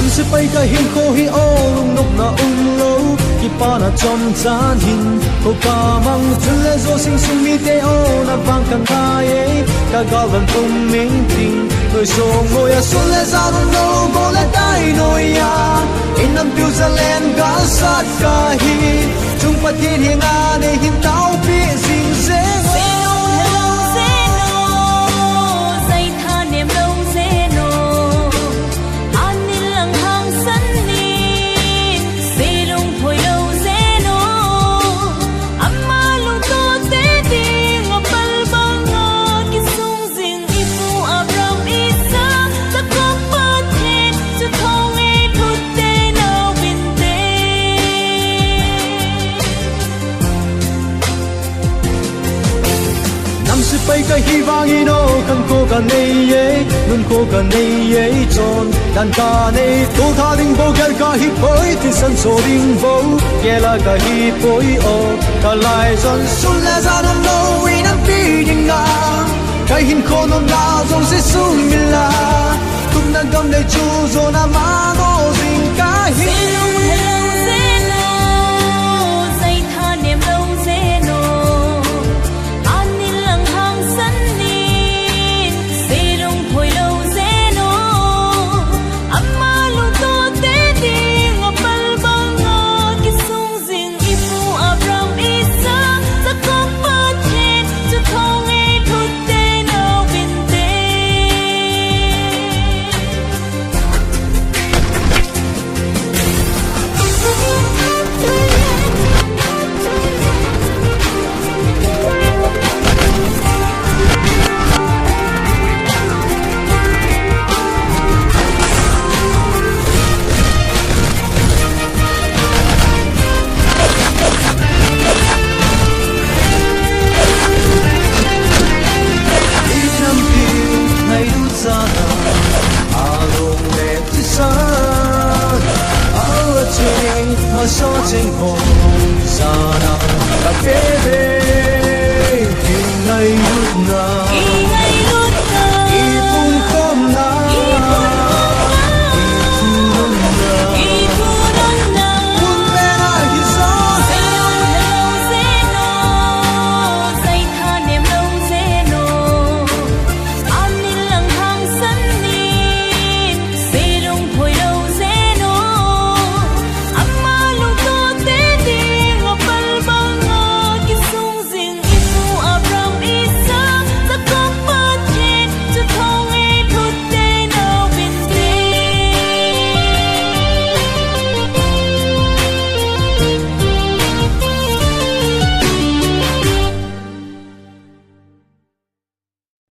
sẽ bay cả hin khô hi ô lung nốc na lâu ki pa na chom chan hin ko ka mang chun le zo sing sung mi te o na bang kan ta ye ka ga van tum ming ting tôi so ngồi a sun le za no go le dai no ya in nam piu za len ga sat ka hi chung pa thi hi nga ne hin tao pi sing se bay cái hy vọng ino kan ko kan nei ye nun ko kan nei ye chon dan ka nei to tha ding bo gel ka hi poi ti san so ding bo gela ka hi poi o ka lai son sun la za don't know we not beating nga kai hin ko no na zong se sun mi la tum na gam nei chu zo na ma no ding ka hi so chính hồn xa nào cà phê về thì ngày lúc nào